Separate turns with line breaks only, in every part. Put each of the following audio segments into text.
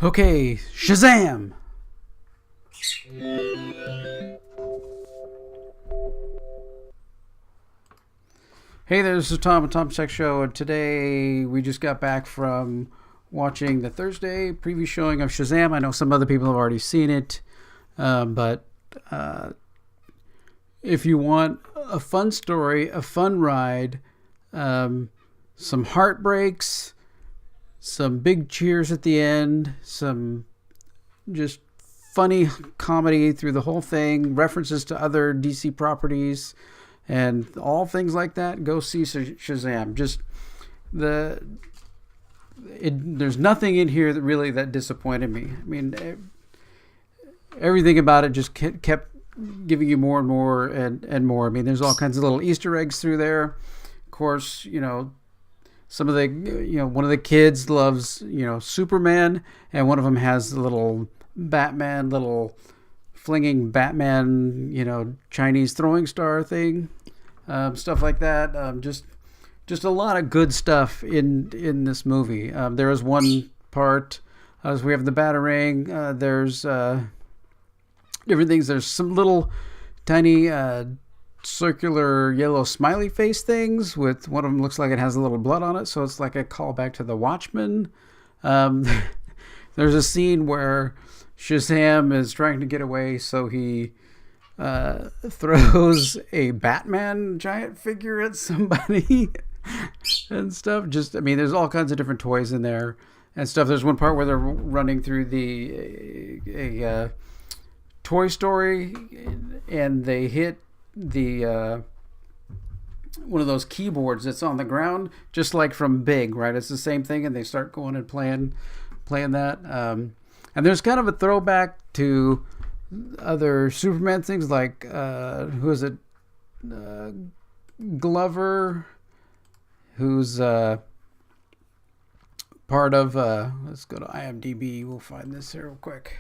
Okay, Shazam! Hey there, this is Tom at Tom's Tech Show, and today we just got back from watching the Thursday preview showing of Shazam. I know some other people have already seen it, but if you want a fun story, a fun ride, some heartbreaks, some big cheers at the end, some just funny comedy through the whole thing, references to other DC properties, and all things like that, go see Shazam. Just there's nothing in here that disappointed me. I mean, everything about it just kept giving you more and more and more. I mean, there's all kinds of little Easter eggs through there. Of course, some of the one of the kids loves Superman, and one of them has a little Batman, little flinging Batman, Chinese throwing star thing, stuff like that. Just a lot of good stuff in this movie. There is one part as we have the Batarang. There's different things. There's some little tiny circular yellow smiley face things. With one of them looks like it has a little blood on it, so it's like a callback to the Watchmen. There's a scene where Shazam is trying to get away, so he throws a Batman giant figure at somebody and stuff. There's all kinds of different toys in there and stuff. There's one part where they're running through a Toy Story, and they hit the one of those keyboards that's on the ground, just like from Big, right? It's the same thing, and they start going and playing that. And there's kind of a throwback to other Superman things, like who is it? Glover, who's part of. Let's go to IMDb. We'll find this here real quick.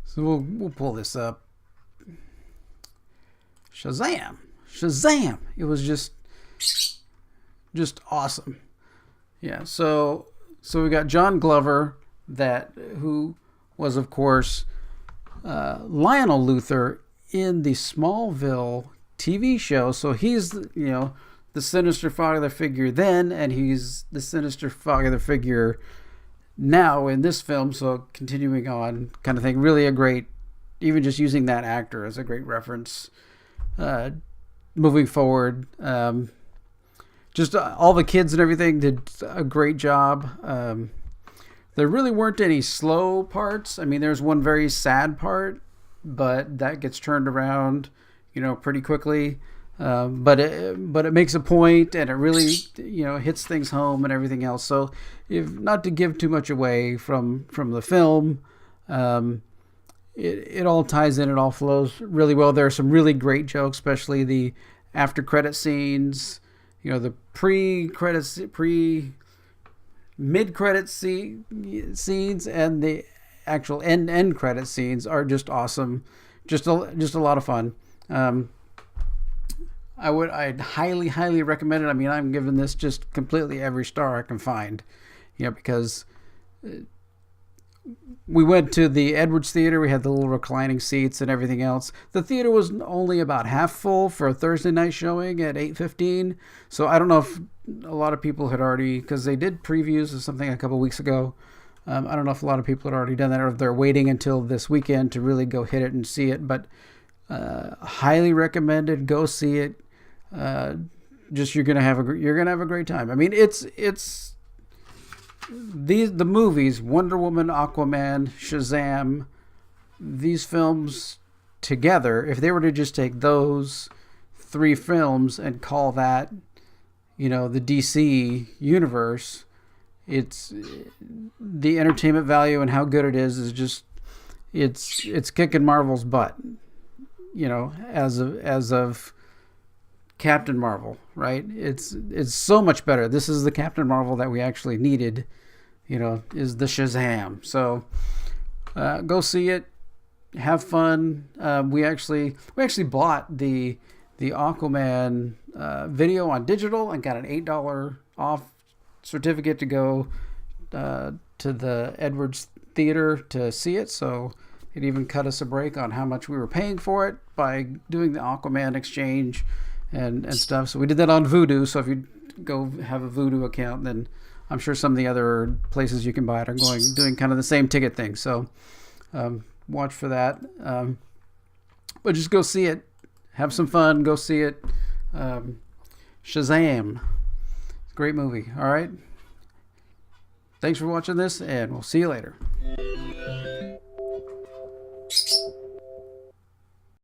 So we'll pull this up. Shazam! It was just awesome. Yeah. So we got John Glover, who was, of course, Lionel Luthor in the Smallville TV show. So he's the sinister father figure then, and he's the sinister father figure now in this film. So continuing on, kind of thing. Really a great, even just using that actor as a great reference moving forward. Just all the kids and everything did a great job. There really weren't any slow parts. I mean, there's one very sad part, but that gets turned around, pretty quickly. But it makes a point, and it really, hits things home and everything else. So, if not to give too much away from the film, it all ties in. It all flows really well. There are some really great jokes, especially the after credit scenes. The mid-credit scenes and the actual end credit scenes are just awesome. Just a lot of fun. I'd highly recommend it. I mean, I'm giving this just completely every star I can find, because we went to the Edwards Theater. We had the little reclining seats and everything else. The theater was only about half full for a Thursday night showing at 8:15. So I don't know if a lot of people had already, because they did previews of something a couple weeks ago. I don't know if a lot of people had already done that, or if they're waiting until this weekend to really go hit it and see it. But highly recommended. Go see it. You're gonna have a great time. I mean, it's the movies, Wonder Woman, Aquaman, Shazam, these films together, if they were to just take those three films and call that, the DC universe, it's the entertainment value and how good it is just, it's kicking Marvel's butt, as of Captain Marvel, right? It's so much better. This is the Captain Marvel that we actually needed, is the Shazam. So go see it, have fun. We actually bought the Aquaman video on digital and got an $8 off certificate to go to the Edwards Theater to see it, so it even cut us a break on how much we were paying for it by doing the Aquaman exchange and stuff. So we did that on Vudu. So if you go have a Vudu account, then I'm sure some of the other places you can buy it are doing kind of the same ticket thing. So watch for that. But just go see it. Have some fun. Go see it. Shazam. Great movie. All right. Thanks for watching this, and we'll see you later.